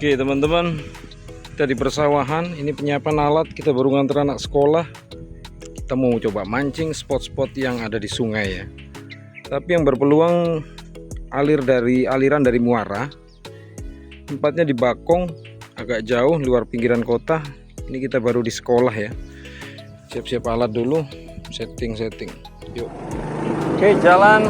Oke teman-teman, kita di persawahan. Ini penyiapan alat, kita baru nganter anak sekolah. Kita mau coba mancing spot-spot yang ada di sungai ya. Tapi yang berpeluang aliran dari muara. Tempatnya di Bakong, agak jauh luar pinggiran kota. Ini kita baru di sekolah ya. Siap-siap alat dulu, setting. Yuk. Oke, jalan.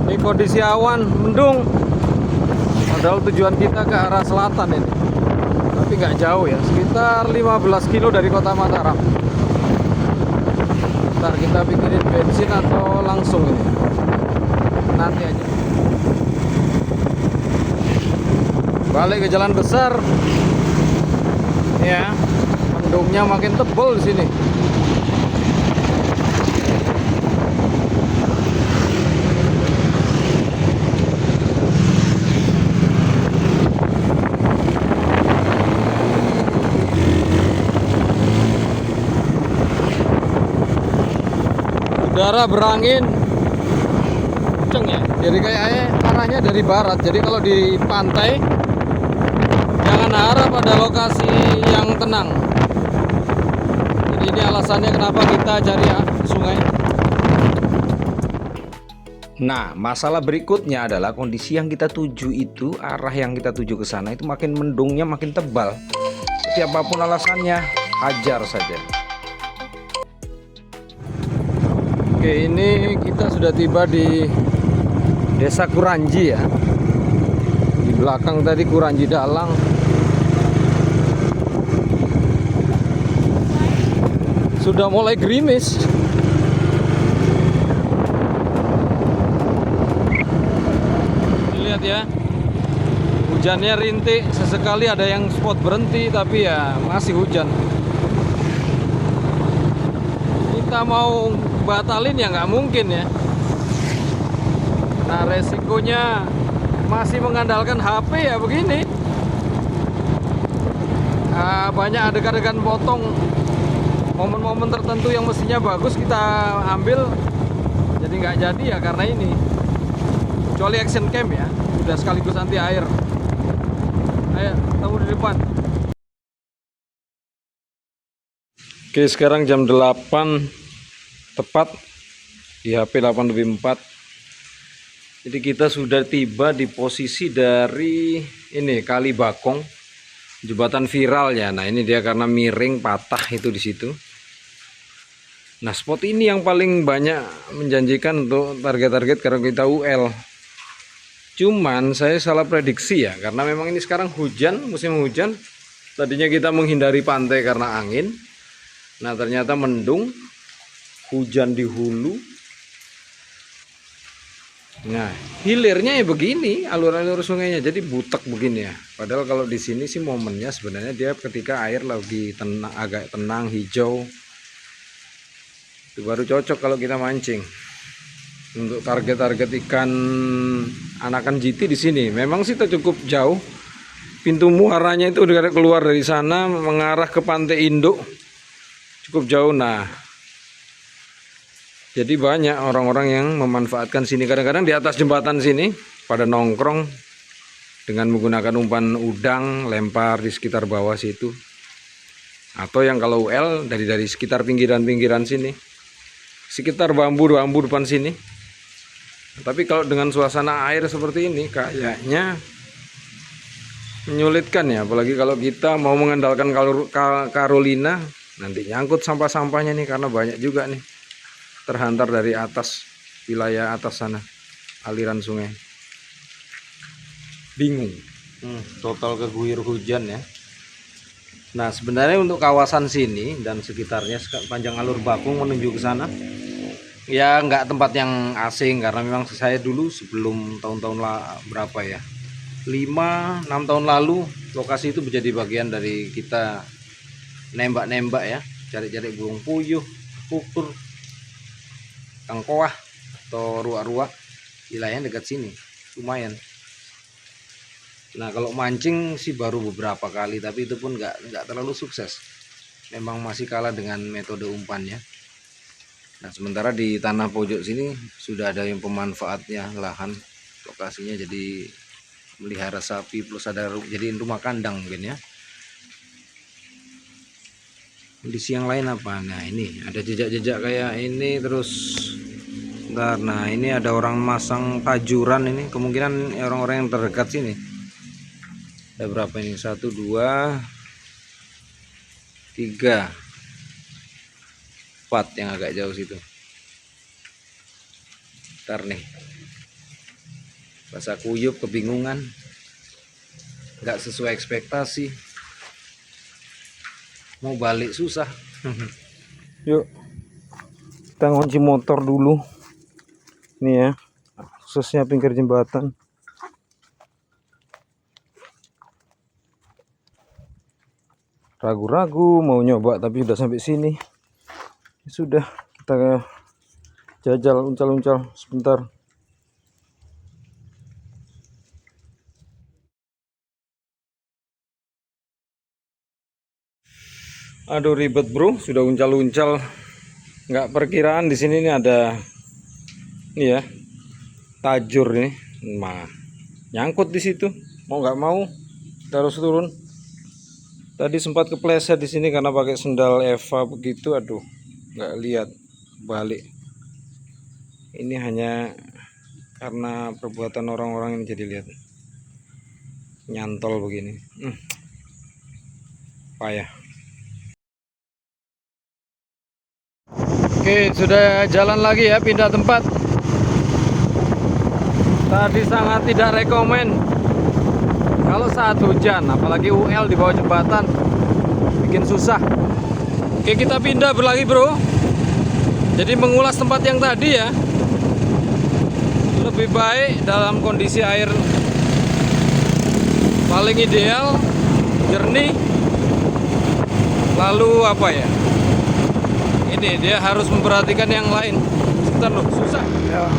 Ini kondisi awan mendung, padahal tujuan kita ke arah selatan ini, tapi nggak jauh ya, sekitar 15 kilo dari kota Mataram. Ntar kita pikirin bensin atau langsung ini, nanti aja. Balik ke jalan besar ya, mendungnya makin tebal di sini. Udara berangin kenceng ya, jadi kayaknya arahnya dari barat. Jadi kalau di pantai jangan harap pada lokasi yang tenang. Jadi ini alasannya kenapa kita cari sungai. Nah, masalah berikutnya adalah kondisi yang kita tuju itu, arah yang kita tuju ke sana itu makin mendungnya makin tebal. Siapapun alasannya, hajar saja. Oke, ini kita sudah tiba di Desa Kuranji ya. Di belakang tadi Kuranji Dalang. Sudah mulai gerimis. Lihat ya. Hujannya rintik, sesekali ada yang spot berhenti, tapi ya masih hujan. Kita mau batalin ya nggak mungkin ya. Nah, resikonya masih mengandalkan HP ya begini. Banyak adegan-adegan potong, momen-momen tertentu yang mestinya bagus kita ambil, jadi nggak jadi ya karena ini. Kecuali action cam ya, udah sekaligus anti air. Ayo, ketemu di depan. Oke, sekarang jam 8 tepat di HP 8:04. Jadi kita sudah tiba di posisi dari ini Kali Bakong, jembatan viral ya. Nah, ini dia karena miring patah itu di situ. Nah, spot ini yang paling banyak menjanjikan untuk target-target karena kita UL. Cuman saya salah prediksi ya, karena memang ini sekarang hujan, musim hujan. Tadinya kita menghindari pantai karena angin. Nah, ternyata mendung, hujan di hulu. Nah, hilirnya ya begini, alur-alur sungainya jadi butek begini ya. Padahal kalau di sini sih momennya sebenarnya dia ketika air lagi tenang, agak tenang, hijau. Itu baru cocok kalau kita mancing. Untuk target-target ikan anakan GT di sini memang sih cukup jauh. Pintu muaranya itu udah keluar dari sana mengarah ke pantai induk. Cukup jauh. Nah, jadi banyak orang-orang yang memanfaatkan sini. Kadang-kadang di atas jembatan sini pada nongkrong dengan menggunakan umpan udang, lempar di sekitar bawah situ. Atau yang kalau UL dari sekitar pinggiran-pinggiran sini, sekitar bambu depan sini. Tapi kalau dengan suasana air seperti ini kayaknya menyulitkan ya, apalagi kalau kita mau mengandalkan Carolina, nanti nyangkut sampah-sampahnya nih karena banyak juga nih terhantar dari atas, wilayah atas sana, aliran sungai. Bingung, total keguyur hujan ya. Nah, sebenarnya untuk kawasan sini dan sekitarnya sepanjang alur Bakung menuju ke sana ya nggak tempat yang asing, karena memang saya dulu sebelum tahun-tahun berapa ya, 5-6 tahun lalu lokasi itu menjadi bagian dari kita nembak-nembak ya, cari-cari burung puyuh, kukur, kangkoah atau ruak-ruak. Wilayahnya dekat sini lumayan. Nah kalau mancing sih baru beberapa kali, tapi itu pun nggak terlalu sukses. Memang masih kalah dengan metode umpannya. Nah sementara di tanah pojok sini sudah ada yang pemanfaatnya lahan lokasinya jadi melihara sapi plus ada jadiin rumah kandang mungkin ya. Kondisi yang lain apa? Nah ini ada jejak-jejak kayak ini terus. Bentar, nah ini ada orang masang pajuran, ini kemungkinan orang-orang yang terdekat sini. Ada berapa ini? 1, 2, 3, 4 yang agak jauh situ. Ntar nih bahasa kuyup kebingungan, nggak sesuai ekspektasi, mau balik susah. Yuk kita ngunci motor dulu nih ya, khususnya pinggir jembatan. Ragu-ragu mau nyoba tapi udah sampai sini. Sudah kita jajal uncal-uncal sebentar. Aduh ribet bro, sudah uncal-uncal. Nggak perkiraan di sini nih ada ini ya, tajur nih, mah nyangkut di situ. Mau nggak mau kita harus turun. Tadi sempat kepleset di sini karena pakai sendal Eva begitu. Aduh, nggak lihat balik. Ini hanya karena perbuatan orang-orang ini jadi lihat nyantol begini. Payah. Oke, sudah jalan lagi ya, pindah tempat. Tadi sangat tidak rekomen kalau saat hujan, apalagi UL di bawah jembatan, bikin susah. Oke, kita pindah berlagi bro. Jadi mengulas tempat yang tadi ya, lebih baik dalam kondisi air paling ideal, jernih. Lalu apa ya, ini dia harus memperhatikan yang lain. Sebentar loh, susah ya.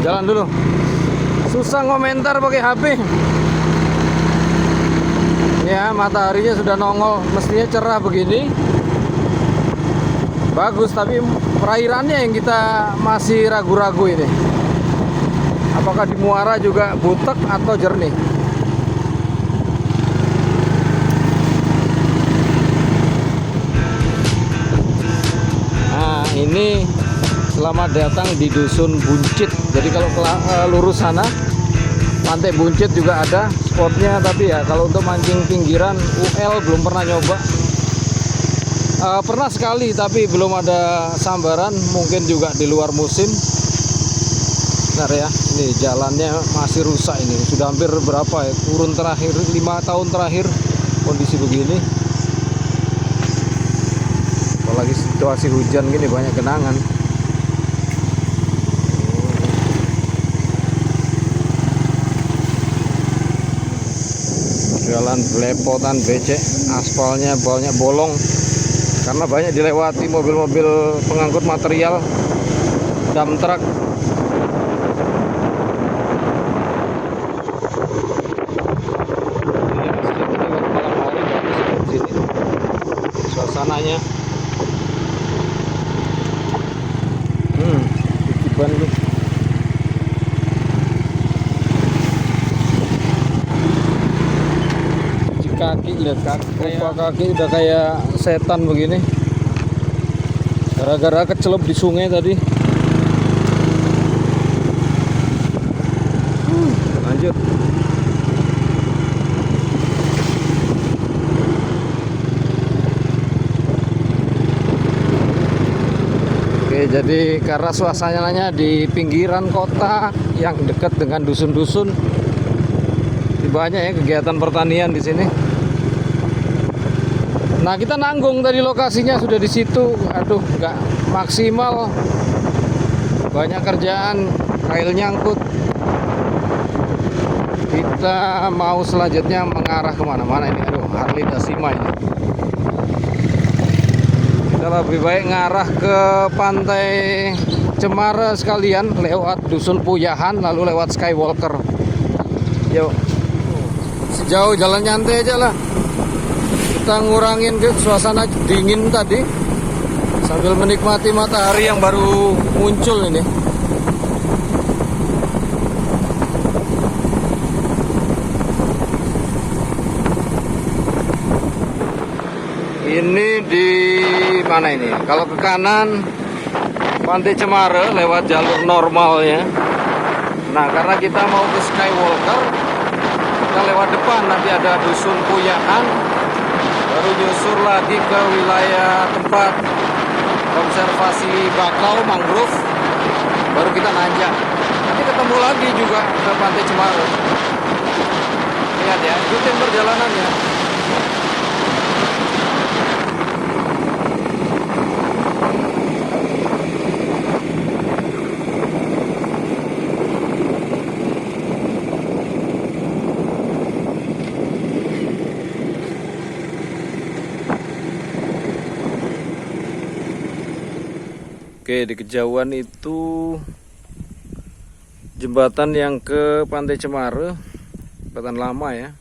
Jalan dulu, susah ngomentar pakai HP ya. Mataharinya sudah nongol, mestinya cerah begini bagus, tapi perairannya yang kita masih ragu-ragu ini, apakah di muara juga butek atau jernih. Nah ini selamat datang di Dusun Buncit. Jadi kalau lurus sana Pantai Buncit juga ada spotnya, tapi ya kalau untuk mancing pinggiran UL belum pernah nyoba. Pernah sekali tapi belum ada sambaran, mungkin juga di luar musim. Bentar ya, ini jalannya masih rusak, ini sudah hampir berapa ya, kurun terakhir 5 tahun terakhir kondisi begini. Apalagi situasi hujan gini banyak genangan. Jalan belepotan becek, aspalnya banyak bolong karena banyak dilewati mobil-mobil pengangkut material, dump truck. Suasananya titipan lu. Kaki, lihat kaki udah kayak setan begini gara-gara kecelup di sungai tadi. Lanjut. Oke, jadi karena suasananya di pinggiran kota yang dekat dengan dusun-dusun, banyak ya kegiatan pertanian di sini. Nah kita nanggung tadi, lokasinya sudah di situ. Aduh, nggak maksimal, banyak kerjaan, kail nyangkut, kita mau selanjutnya mengarah kemana-mana ini. Aduh, Harley Dasima ini. Kita lebih baik ngarah ke Pantai Cemara sekalian, lewat Dusun Puyahan lalu lewat Skywalker. Yuk, sejauh jalan nyantai aja lah. Kita ngurangin ke suasana dingin tadi sambil menikmati matahari yang baru muncul ini. Ini di mana ini? Kalau ke kanan Pantai Cemara lewat jalur normalnya. Nah, karena kita mau ke Skywalker, kita lewat depan, nanti ada Dusun Puyahan, baru nyusur lagi ke wilayah tempat konservasi bakau mangrove, baru kita nanjak. Nanti ketemu lagi juga ke Pantai Cemara. Lihat ya, ikutin perjalanannya. Oke, di kejauhan itu jembatan yang ke Pantai Cemara, jembatan lama ya.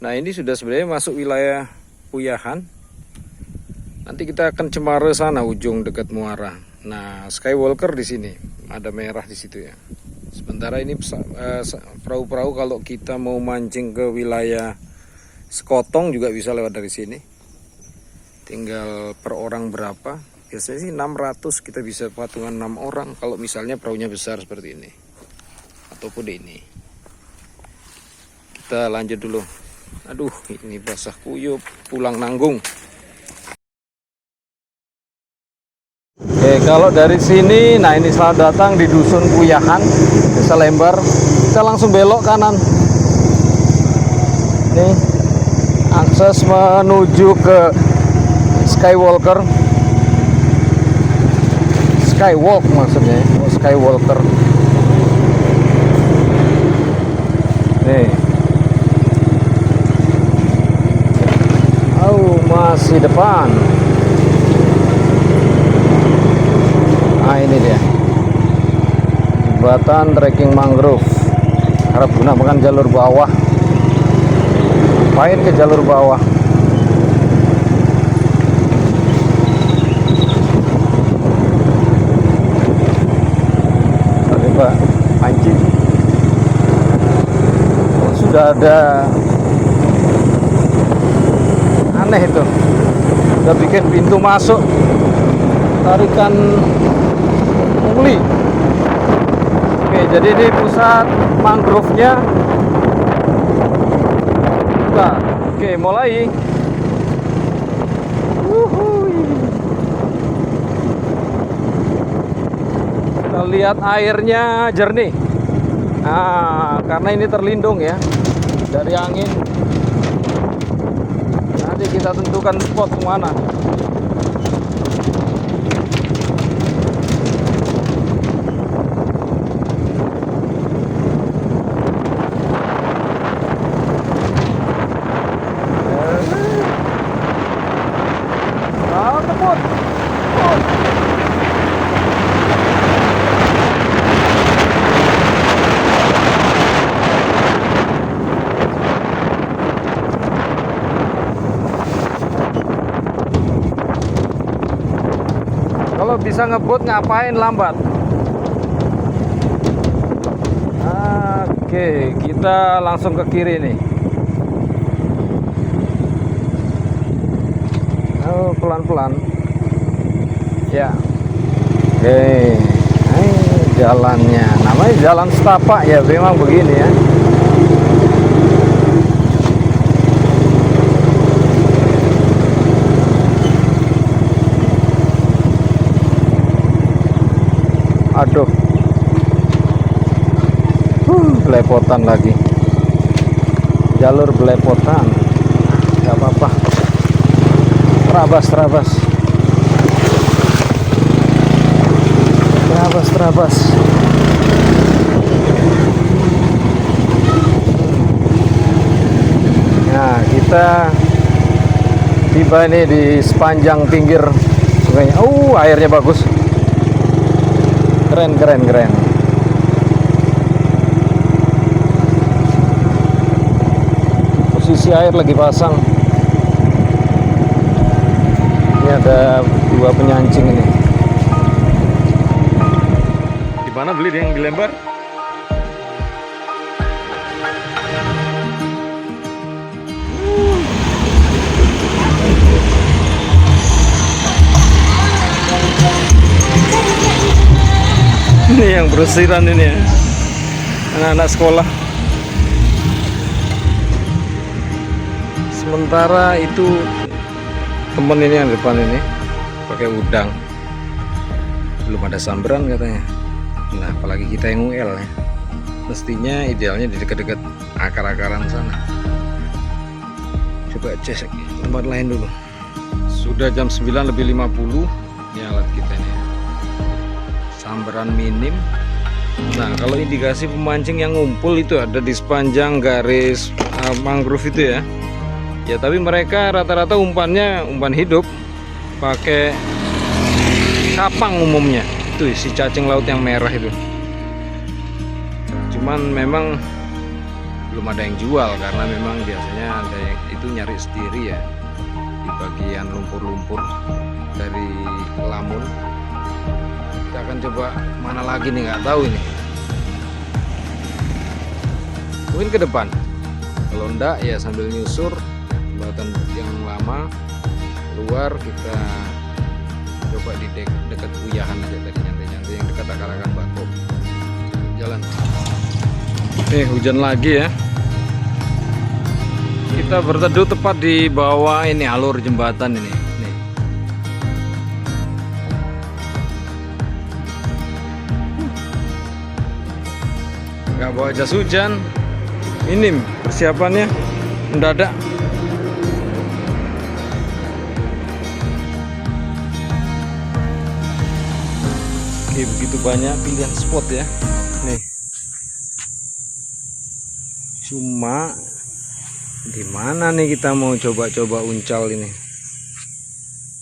Nah, ini sudah sebenarnya masuk wilayah Puyahan. Nanti kita akan Cemara sana, ujung dekat Muara. Nah, Skywalker di sini, ada merah di situ ya. Sementara ini perahu-perahu kalau kita mau mancing ke wilayah Sekotong juga bisa lewat dari sini. Tinggal per orang berapa? Biasanya sih 600, kita bisa patungan 6 orang kalau misalnya perahunya besar seperti ini ataupun ini. Kita lanjut dulu. Aduh, ini basah kuyup, pulang nanggung. Oke, kalau dari sini, nah ini selamat datang di Dusun Puyahan, Desa Lembar. Kita langsung belok kanan. Nih, akses menuju ke Skywalker. Skywalk maksudnya, Skywalker. Nih. Oh, masih depan. Nah, ini dia. Jembatan trekking mangrove. Harap gunakan jalur bawah. Main ke jalur bawah. Pancing. Oh, sudah ada aneh itu, udah bikin pintu masuk tarikan pungli. Oke, jadi ini pusat mangrove-nya. Nah, oke, mulai. Kita lihat airnya jernih. Nah, karena ini terlindung ya dari angin. Nanti kita tentukan spot kemana. Kalau bisa ngebut ngapain lambat? Oke, kita langsung ke kiri nih. Oh, pelan-pelan. Ya. Oke. Jalannya, namanya jalan setapak ya, memang begini ya. Aduh, belepotan lagi, jalur belepotan, nggak apa-apa, terabas, terabas. kita tiba ini di sepanjang pinggir sungainya. Airnya bagus. Keren, keren, keren. Posisi air lagi pasang. Ini ada 2 penyancing ini. Di mana beli yang dilembar? Ini yang berusiran ini ya, anak-anak sekolah. Sementara itu temen ini yang depan ini pakai udang, belum ada samberan katanya. Nah apalagi kita yang UL ya, mestinya idealnya di dekat-dekat akar-akaran sana. Coba cek tempat lain dulu. Sudah jam 9 lebih 50. Ini alat kita ini, samberan minim. Nah kalau indikasi pemancing yang ngumpul itu ada di sepanjang garis mangrove itu ya. Ya tapi mereka rata-rata umpannya umpan hidup, pakai kapang umumnya. Itu si cacing laut yang merah itu. Cuman memang belum ada yang jual karena memang biasanya ada yang itu nyari sendiri ya, di bagian lumpur-lumpur dari lamun. Kita akan coba mana lagi nih, nggak tahu ini. Mungkin ke depan. Kalau enggak ya sambil nyusur jembatan yang lama keluar, kita coba di dekat Uyahan aja tadi, nyantai-nyantai yang dekat akar-akar bako. Jalan. Hujan lagi ya. Kita berteduh tepat di bawah ini alur jembatan ini. Nih. Nggak bawa jas hujan. Minim persiapannya, mendadak. Oke, begitu banyak pilihan spot ya. Nih. Cuma di mana nih kita mau coba-coba uncal ini?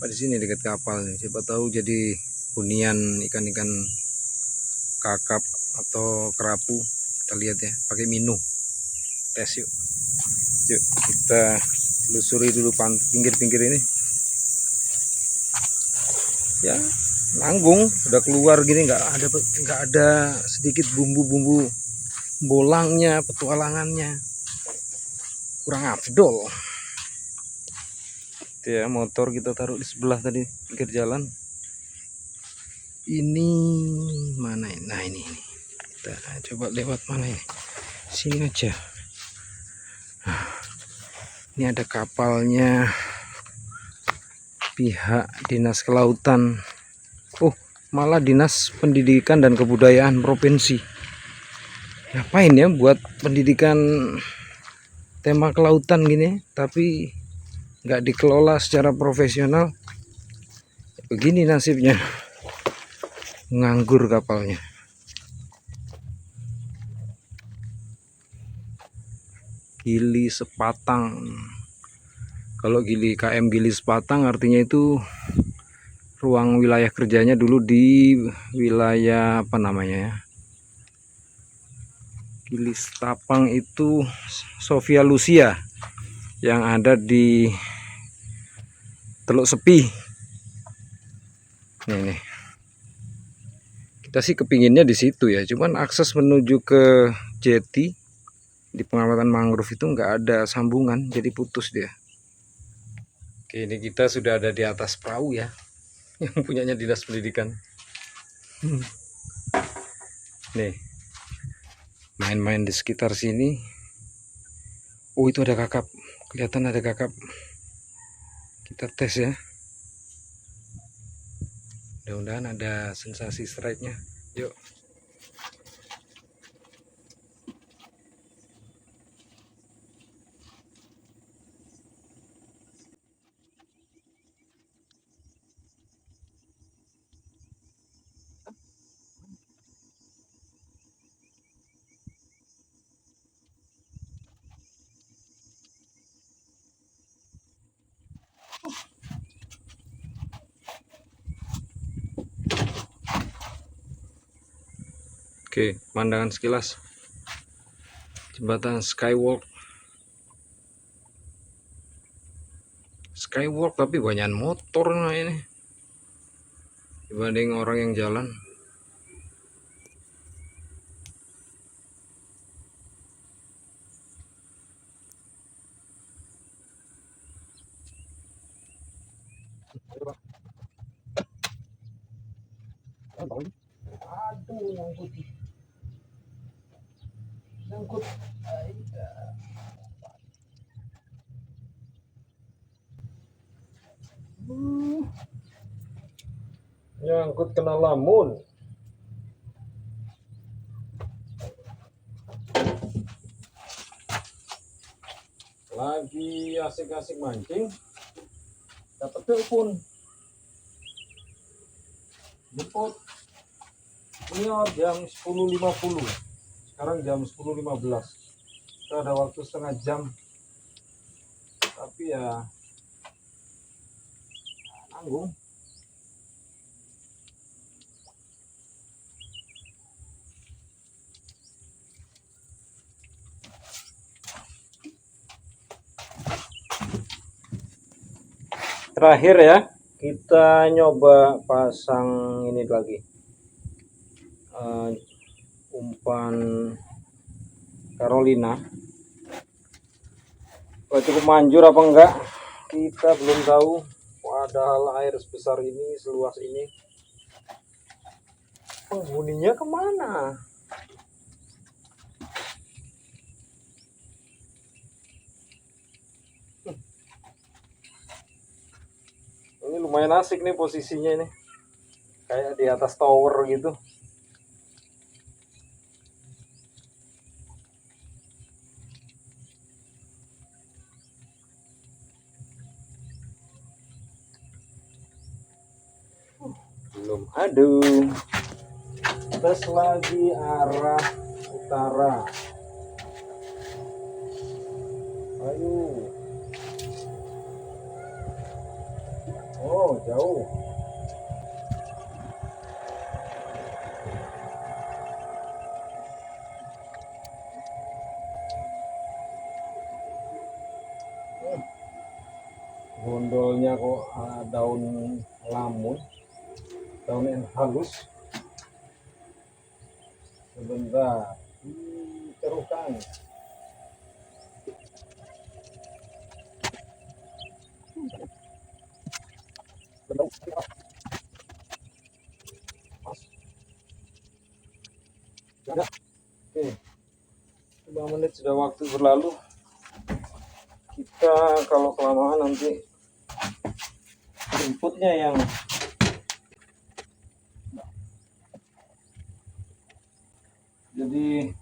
Di sini dekat kapal nih. Siapa tahu jadi hunian ikan-ikan kakap atau kerapu. Kita lihat ya, pakai minu. Tes yuk. Yuk kita telusuri dulu pinggir-pinggir ini. Ya, nanggung udah keluar gini, nggak ada sedikit bumbu-bumbu bolangnya, petualangannya. Kurang afdol. Itu ya, motor kita taruh di sebelah tadi pinggir jalan. Ini mana ini? Nah ini. Kita coba lewat mana ini? Sini aja. Nah, ini ada kapalnya pihak Dinas Kelautan. Malah Dinas Pendidikan dan Kebudayaan Provinsi. Ngapain ya buat pendidikan tema kelautan gini, tapi nggak dikelola secara profesional. Begini nasibnya, nganggur kapalnya. Gili Sepatang. Kalau KM Gili Sepatang artinya itu ruang wilayah kerjanya dulu di wilayah apa namanya ya, Gili Sepatang itu Sofia Lucia yang ada di Teluk Sepi. Nih. Kita sih kepinginnya di situ ya, cuman akses menuju ke jeti di pengamatan mangrove itu nggak ada sambungan, jadi putus dia. Oke, ini kita sudah ada di atas perahu ya, yang punyanya Dinas Pendidikan. Nih, main-main di sekitar sini. Itu ada kakap, kelihatan ada kakap. Kita tes ya, mudah-mudahan ada sensasi strike-nya. Yuk. Oke, pemandangan sekilas jembatan Skywalk. Skywalk tapi banyak motor nah ini dibanding orang yang jalan. Aduh, nyangkut. Nyangkut. Nyangkut kena lamun. Lagi asik-asik mancing, dapat telepon. Jemput. Ini jam 10.50. Sekarang jam 10.15. Kita ada waktu setengah jam. Tapi ya nanggung. Terakhir ya, kita nyoba pasang ini lagi, umpan Carolina. Kalau cukup manjur apa enggak kita belum tahu, padahal air sebesar ini, seluas ini. Penghuninya kemana? Ini lumayan asik nih posisinya ini, kayak di atas tower gitu. Belum, aduh, tes lagi arah utara. Ayo. Oh, jauh. Gondolnya kok daun lamun, daun yang halus. Sebentar, terukan. Oke, 5 menit sudah waktu berlalu. Kita kalau kelamaan nanti inputnya yang jadi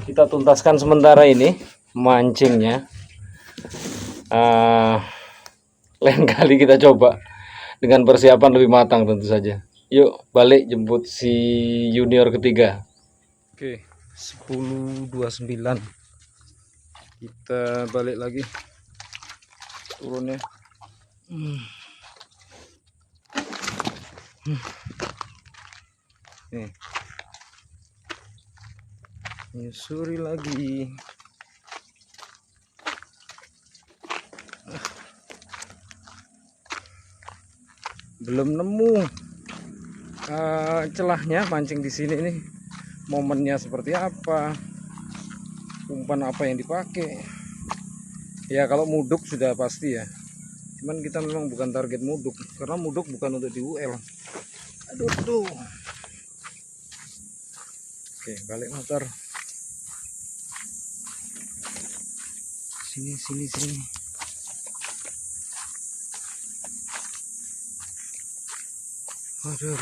kita tuntaskan sementara ini mancingnya. Lain kali kita coba dengan persiapan lebih matang tentu saja. Yuk balik jemput si junior ketiga. Oke, 10.29 kita balik lagi turunnya. Nih, nyusuri lagi. Belum nemu celahnya mancing di sini nih. Momennya seperti apa, umpan apa yang dipakai. Ya kalau muduk sudah pasti ya, cuman kita memang bukan target muduk, karena muduk bukan untuk di UL. Aduh tuh. Oke, balik motor. Sini. Aduh.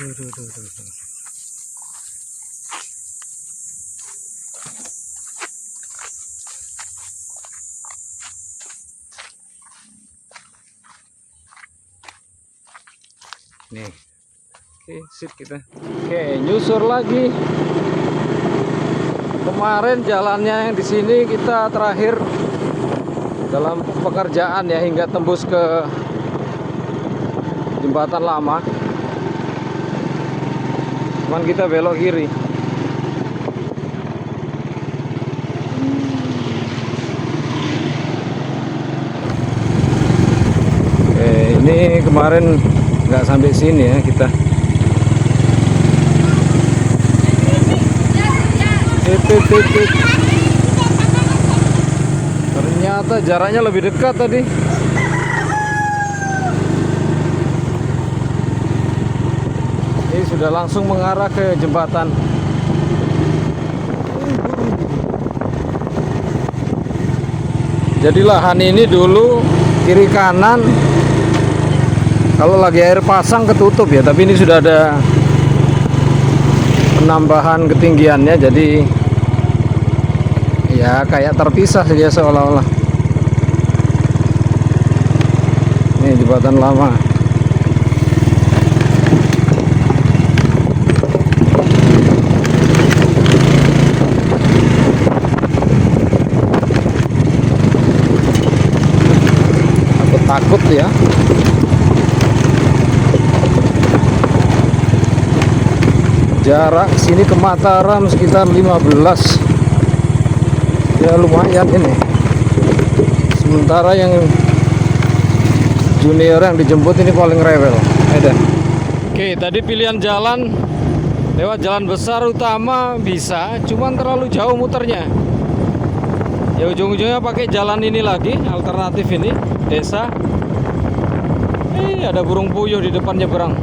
Nih, oke, sip kita. Oke, nyusur lagi. Kemarin jalannya yang di sini kita terakhir dalam pekerjaan ya, hingga tembus ke jembatan lama. Cuman kita belok kiri. Ini kemarin nggak sampai sini ya kita. Ternyata jaraknya lebih dekat tadi. Ini sudah langsung mengarah ke jembatan. Jadi lahan ini dulu kiri kanan kalau lagi air pasang ketutup ya, tapi ini sudah ada penambahan ketinggiannya, jadi ya kayak terpisah saja seolah-olah. Ini jembatan lama. Aku takut ya. Jarak sini ke Mataram sekitar 15. Ya lumayan ini. Sementara yang junior yang dijemput ini paling rewel. Ada. Oke, tadi pilihan jalan lewat jalan besar utama bisa, cuman terlalu jauh muternya. Ya ujung-ujungnya pakai jalan ini lagi, alternatif ini, desa. Ada burung puyuh di depan nyebrang.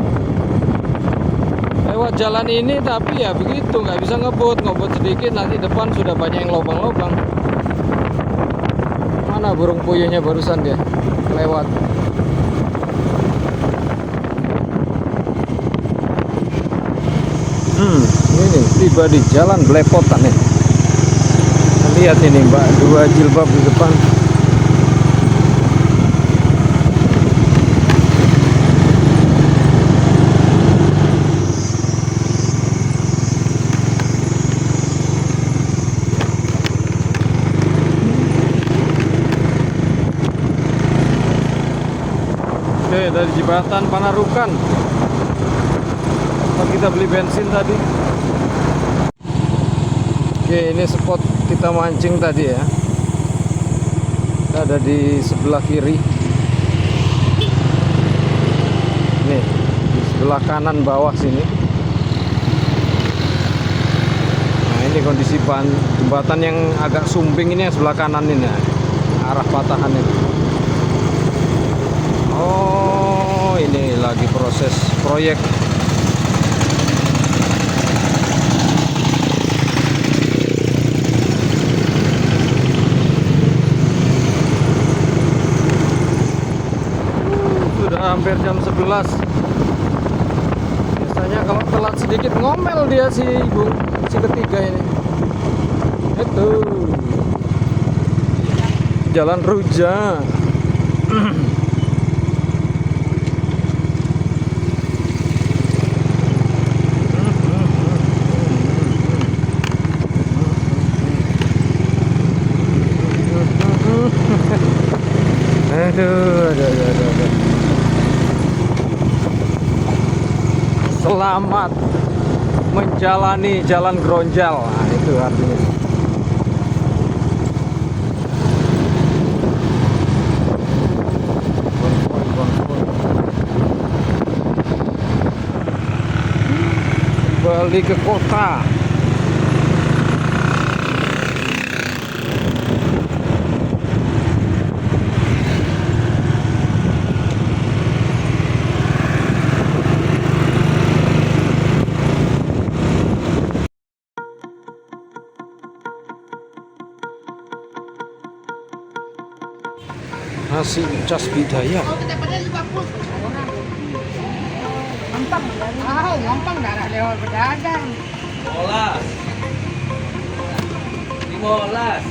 Lewat jalan ini tapi ya begitu, nggak bisa ngebut sedikit nanti depan sudah banyak yang lubang-lubang. Mana burung puyuhnya barusan dia lewat. Ini tiba di jalan belepotan ya. Lihat ini Mbak, 2 jilbab di depan. Oke, dari jembatan Panarukan tempat kita beli bensin tadi. Oke, ini spot kita mancing tadi ya. Kita ada di sebelah kiri. Nih, di sebelah kanan bawah sini. Nah, ini kondisi jembatan yang agak sumbing ini yang sebelah kanan ini ya, arah patahan ini. Oh, ini lagi proses proyek. Sudah hampir jam 11. Biasanya kalau telat sedikit ngomel dia si ketiga ini. Itu Jalan Ruja. Aduh. Selamat menjalani jalan Gronjal. Nah, itu artinya. Kembali ke kota. Nasi cas bidaya. Gampang dah lewat berdagang. 15.